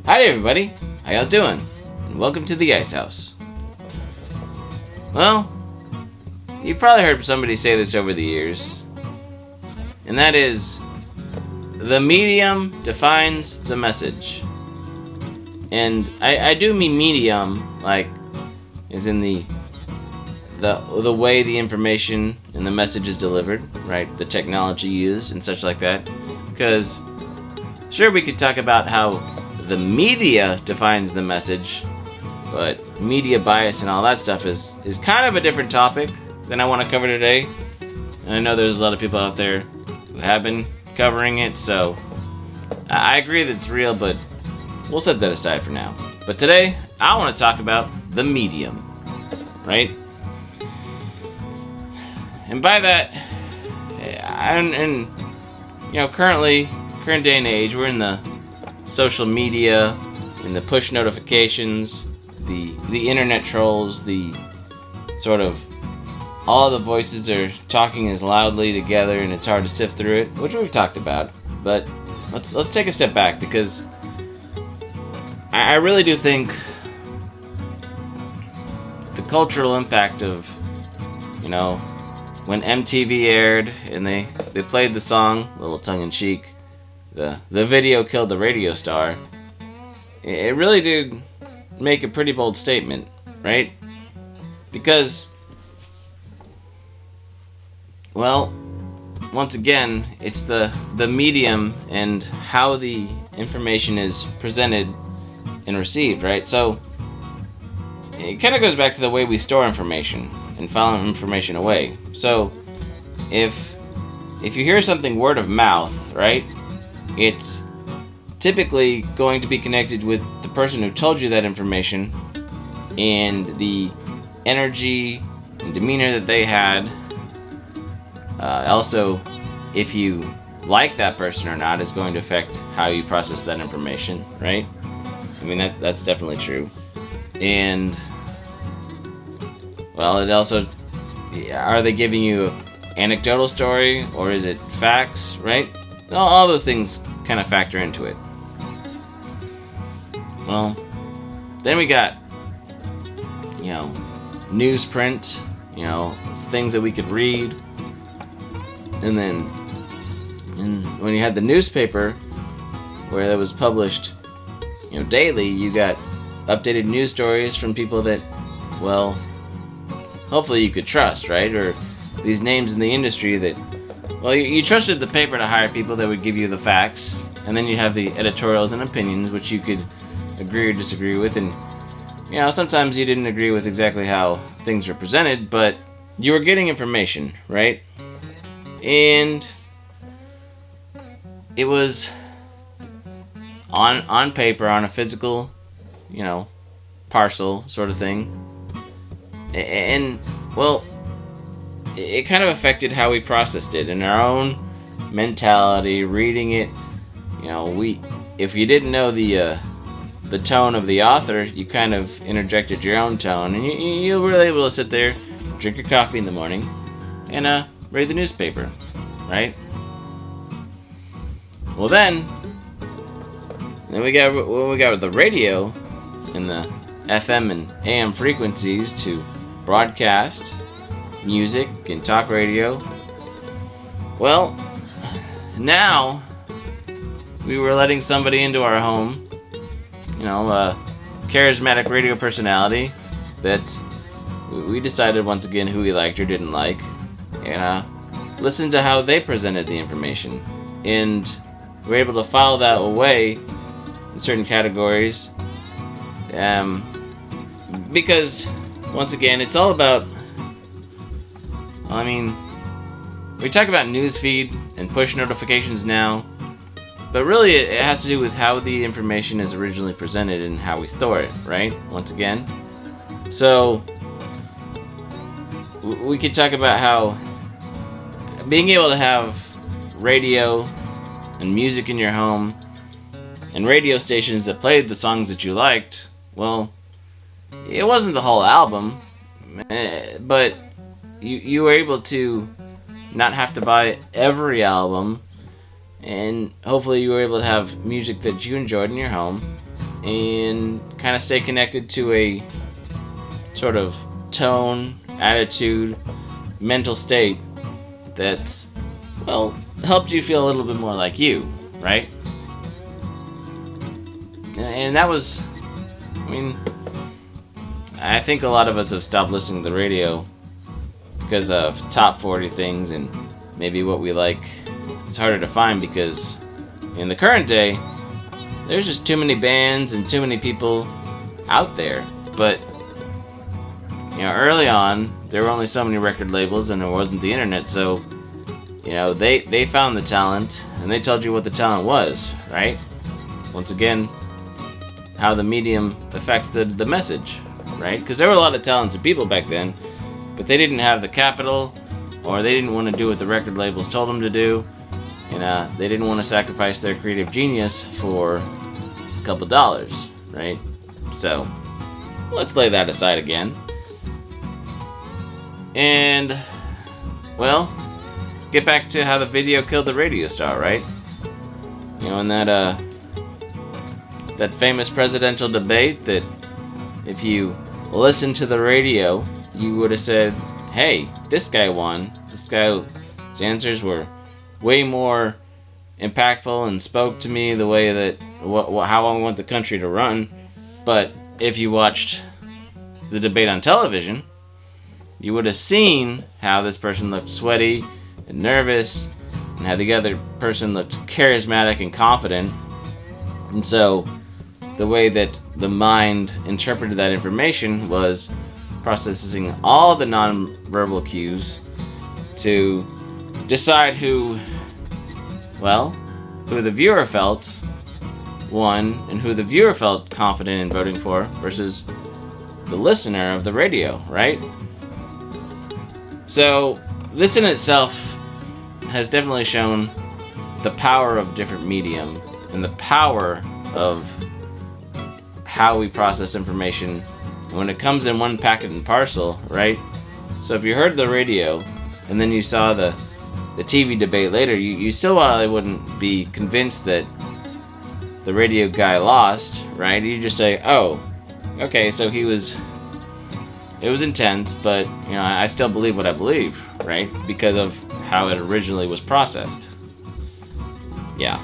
Howdy everybody, how y'all doing? And welcome to the Ice House. Well, you've probably heard somebody say this over the years, and that is, the medium defines the message. And I do mean medium, like, as in the way the information and the message is delivered, right? The technology used and such like that. Because, sure, we could talk about how the media defines the message, but media bias and all that stuff is kind of a different topic than I want to cover today. And I know there's a lot of people out there who have been covering it, so I agree that it's real, but we'll set that aside for now. But today, I want to talk about the medium, right? And by that, current day and age, we're in the social media, in the push notifications, the internet trolls, the sort of all the voices are talking as loudly together, and it's hard to sift through it, which we've talked about. But let's take a step back, because I really do think the cultural impact of, when MTV aired and they played the song, a little tongue-in-cheek, the video killed the radio star, it really did make a pretty bold statement, right? Because, well, once again, it's the medium and how the information is presented and received, right? So it kind of goes back to the way we store information and file information away. So if you hear something word of mouth, right, it's typically going to be connected with the person who told you that information and the energy and demeanor that they had. Also, if you like that person or not is going to affect how you process that information, right? I mean, that's definitely true. And, well, it also, are they giving you an anecdotal story, or is it facts, right? All those things kind of factor into it. Well, then we got, newsprint, things that we could read. And then when you had the newspaper, where that was published, daily, you got updated news stories from people that, well, hopefully you could trust, right? Or these names in the industry that, well, you trusted the paper to hire people that would give you the facts, and then you have the editorials and opinions, which you could agree or disagree with, and, sometimes you didn't agree with exactly how things were presented, but you were getting information, right? And it was on paper, on a physical, parcel sort of thing. And, well, it kind of affected how we processed it in our own mentality, reading it. If you didn't know the tone of the author, you kind of interjected your own tone, and you were able to sit there, drink your coffee in the morning, and read the newspaper, right? Well, then we got the radio and the FM and AM frequencies to broadcast music and talk radio. Well, now we were letting somebody into our home, a charismatic radio personality that we decided once again who we liked or didn't like, and listen to how they presented the information, and we're able to file that away in certain categories, because once again, it's all about, we talk about newsfeed and push notifications now, but really it has to do with how the information is originally presented and how we store it, right? Once again. So we could talk about how being able to have radio and music in your home and radio stations that played the songs that you liked, well, it wasn't the whole album, but you were able to not have to buy every album, and hopefully you were able to have music that you enjoyed in your home. and kind of stay connected to a sort of tone, attitude, mental state that, well, helped you feel a little bit more like you, right? And that was, I mean, I think a lot of us have stopped listening to the radio because of top 40 things, and maybe what we like is harder to find because in the current day, there's just too many bands and too many people out there. But, you know, early on, there were only so many record labels and there wasn't the internet, so, you know, they found the talent and they told you what the talent was, right? Once again, how the medium affected the message, right? Because there were a lot of talented people back then, but they didn't have the capital, or they didn't want to do what the record labels told them to do, and they didn't want to sacrifice their creative genius for a couple dollars, right? So, let's lay that aside again. And, well, get back to how the video killed the radio star, right? You know, in that famous presidential debate that if you listened to the radio, you would have said, hey, this guy won. This guy's answers were way more impactful and spoke to me the way that how I want the country to run. But if you watched the debate on television, you would have seen how this person looked sweaty and nervous, and how the other person looked charismatic and confident. And so the way that the mind interpreted that information was processing all the non-verbal cues to decide who the viewer felt won and who the viewer felt confident in voting for versus the listener of the radio, right? So this in itself has definitely shown the power of different medium and the power of how we process information when it comes in one packet and parcel, right? So if you heard the radio and then you saw the TV debate later, you still probably wouldn't be convinced that the radio guy lost, right? You just say, oh, okay, so it was intense, but you know, I still believe what I believe, right? Because of how it originally was processed. Yeah.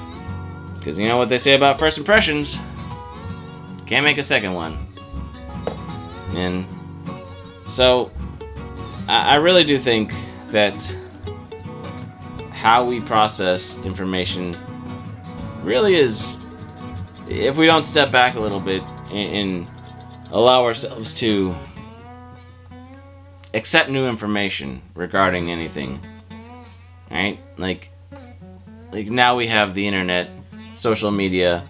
Because you know what they say about first impressions? Can't make a second one. And so, I really do think that how we process information really is, if we don't step back a little bit and allow ourselves to accept new information regarding anything, right? Like now we have the internet, social media,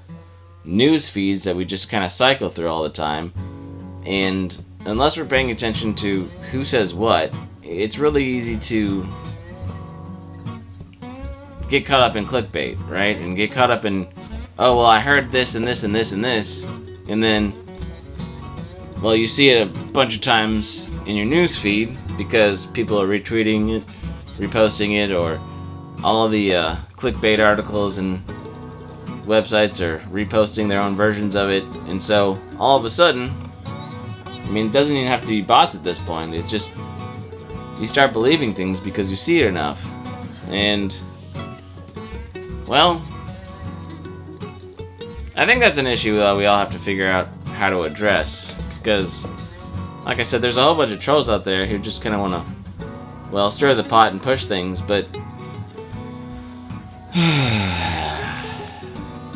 news feeds that we just kind of cycle through all the time, and unless we're paying attention to who says what, it's really easy to get caught up in clickbait, right? And get caught up in, oh, well, I heard this and this and this and this, and then, well, you see it a bunch of times in your news feed because people are retweeting it, reposting it, or all of the clickbait articles and websites are reposting their own versions of it, and so all of a sudden, I mean, it doesn't even have to be bots at this point. It's just you start believing things because you see it enough, and well, I think that's an issue we all have to figure out how to address, because, like I said, there's a whole bunch of trolls out there who just kind of want to, well, stir the pot and push things, but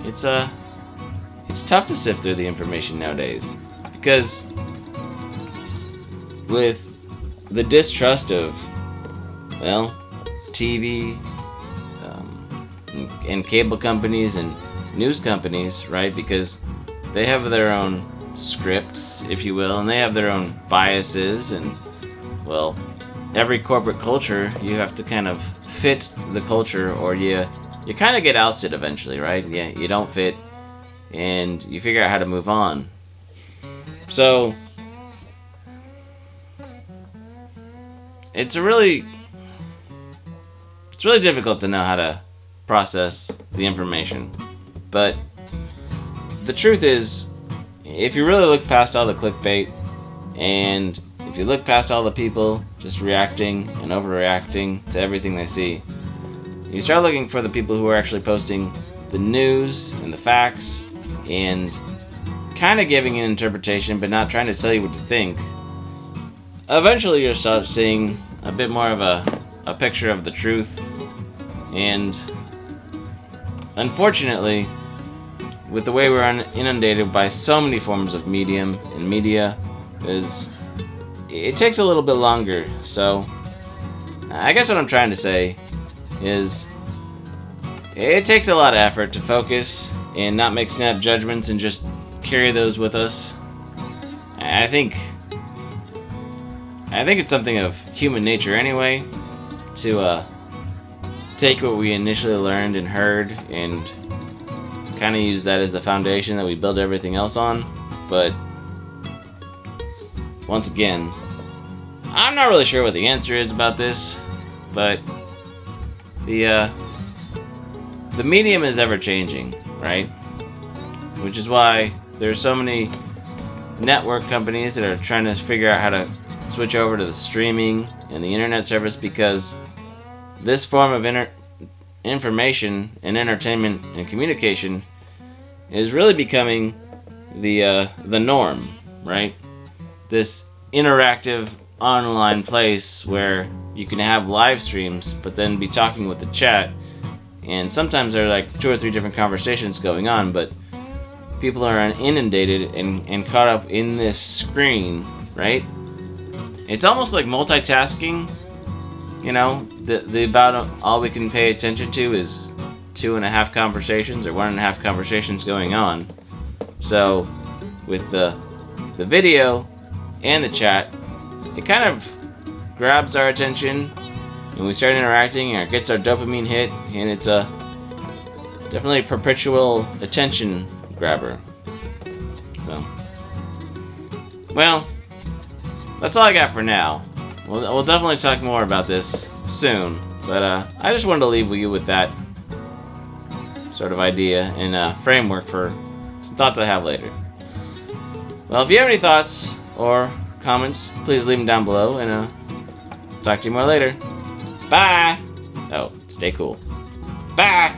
it's tough to sift through the information nowadays, because with the distrust of, well, TV and cable companies and news companies, right? Because they have their own scripts, if you will, and they have their own biases, and, well, every corporate culture, you have to kind of fit the culture, or you kind of get ousted eventually, right? Yeah, you don't fit, and you figure out how to move on. So it's really difficult to know how to process the information. But the truth is, if you really look past all the clickbait, and if you look past all the people just reacting and overreacting to everything they see, you start looking for the people who are actually posting the news and the facts and kind of giving an interpretation but not trying to tell you what to think. Eventually you'll start seeing a bit more of a picture of the truth. And unfortunately, with the way we're inundated by so many forms of medium and media, it takes a little bit longer. So I guess what I'm trying to say is it takes a lot of effort to focus and not make snap judgments and just carry those with us. I think it's something of human nature anyway to take what we initially learned and heard and kind of use that as the foundation that we build everything else on. But once again, I'm not really sure what the answer is about this, but the medium is ever changing, right? Which is why there's so many network companies that are trying to figure out how to switch over to the streaming and the internet service, because this form of information and entertainment and communication is really becoming the norm, right? This interactive online place where you can have live streams but then be talking with the chat, and sometimes there are like 2 or 3 different conversations going on, but people are inundated and caught up in this screen, right? It's almost like multitasking, you know, the about all we can pay attention to is 2.5 conversations or 1.5 conversations going on. So with the video and the chat, it kind of grabs our attention and we start interacting and it gets our dopamine hit, and it's a definitely a perpetual attention grabber. So, well, that's all I got for now. We'll definitely talk more about this soon, but I just wanted to leave you with that sort of idea and framework for some thoughts I have later. Well, if you have any thoughts or comments, please leave them down below, and talk to you more later. Bye! Oh, stay cool. Bye!